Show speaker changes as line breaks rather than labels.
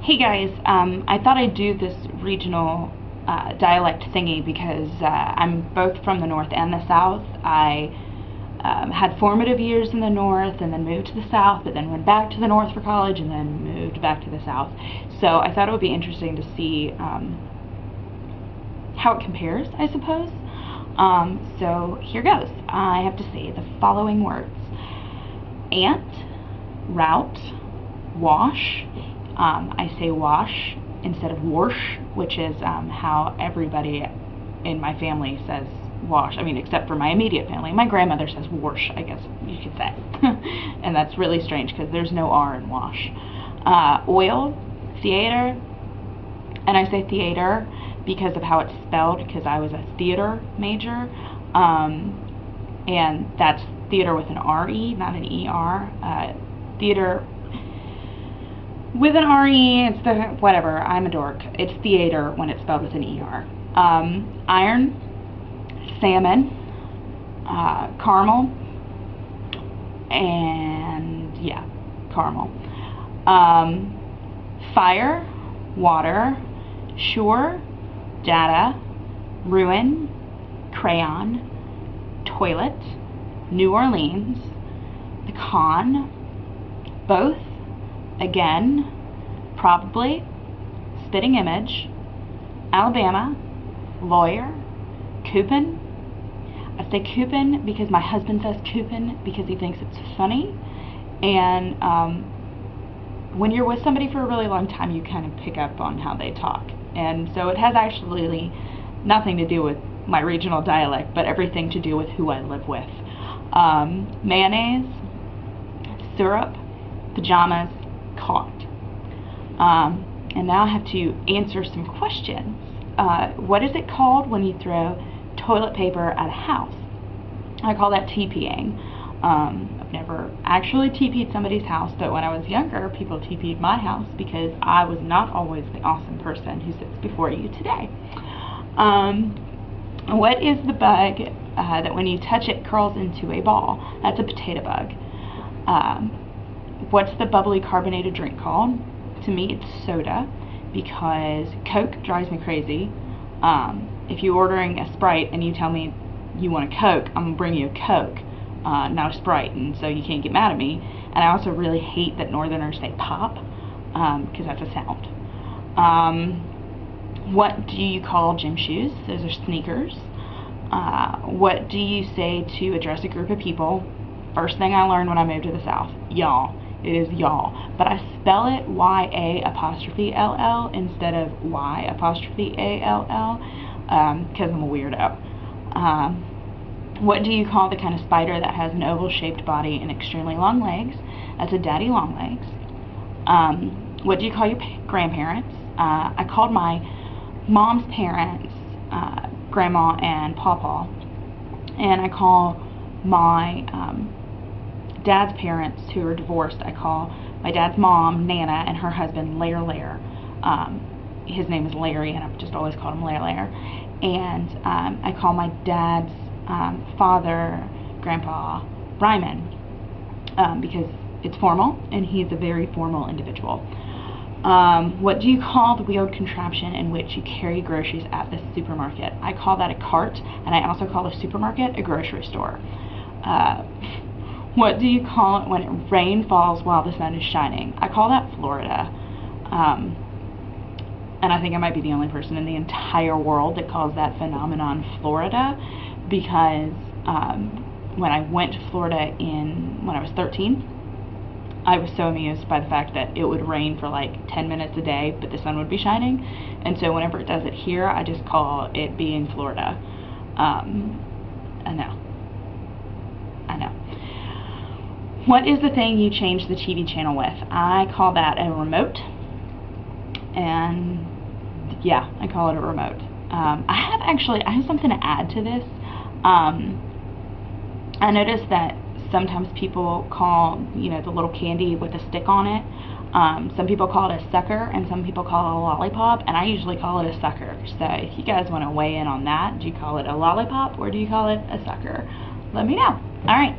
Hey guys, I thought I'd do this regional dialect thingy because I'm both from the north and the south. I had formative years in the north and then moved to the south, but then went back to the north for college and then moved back to the south. So I thought it would be interesting to see how it compares, I suppose. So here goes. I have to say the following words: ant, route, wash. I say wash instead of wash, which is how everybody in my family says wash. I mean, except for my immediate family. My grandmother says wash, I guess you could say. And that's really strange because there's no R in wash. Oil, theater, and I say theater because of how it's spelled, because I was a theater major. And that's theater with an R-E, not an E-R. Theater with an R-E, it's the, whatever, I'm a dork. It's theater when it's spelled with an E-R. Iron, salmon, caramel, and yeah, caramel. Fire, water, sure, data, ruin, crayon, toilet, New Orleans, the con, both, again, probably, spitting image, Alabama, lawyer, coupon. I say coupon because my husband says coupon because he thinks it's funny. And when you're with somebody for a really long time, you kind of pick up on how they talk. And so it has actually nothing to do with my regional dialect, but everything to do with who I live with. Mayonnaise, syrup, pajamas, caught. And now I have to answer some questions. What is it called when you throw toilet paper at a house? I call that TPing. I've never actually TP'd somebody's house, but when I was younger, people TP'd my house because I was not always the awesome person who sits before you today. What is the bug that when you touch it curls into a ball? That's a potato bug. What's the bubbly carbonated drink called? To me, it's soda, because Coke drives me crazy. If you're ordering a Sprite and you tell me you want a Coke, I'm going to bring you a Coke, not a Sprite, and so you can't get mad at me. And I also really hate that Northerners say pop, because that's a sound. What do you call gym shoes? Those are sneakers. What do you say to address a group of people? First thing I learned when I moved to the South: y'all. It is y'all, but I spell it Y-A-L-L instead of Y-A-L-L, because I'm a weirdo. What do you call the kind of spider that has an oval-shaped body and extremely long legs? That's a daddy long legs. What do you call your grandparents? I called my mom's parents grandma and pawpaw, and I call my dad's parents, who are divorced, I call my dad's mom Nana and her husband Lair. His name is Larry, and I've just always called him Lair. And I call my dad's father Grandpa Ryman, because it's formal and he's a very formal individual. What do you call the wheeled contraption in which you carry groceries at the supermarket? I call that a cart, and I also call a supermarket a grocery store. What do you call it when rain falls while the sun is shining? I call that Florida. And I think I might be the only person in the entire world that calls that phenomenon Florida, because when I went to Florida when I was 13, I was so amused by the fact that it would rain for like 10 minutes a day, but the sun would be shining. And so whenever it does it here, I just call it being Florida. I know. What is the thing you change the TV channel with? I call that a remote. And yeah, I call it a remote. I have something to add to this. I noticed that sometimes people call, the little candy with a stick on it, some people call it a sucker and some people call it a lollipop, and I usually call it a sucker. So if you guys want to weigh in on that, do you call it a lollipop or do you call it a sucker? Let me know. Alright.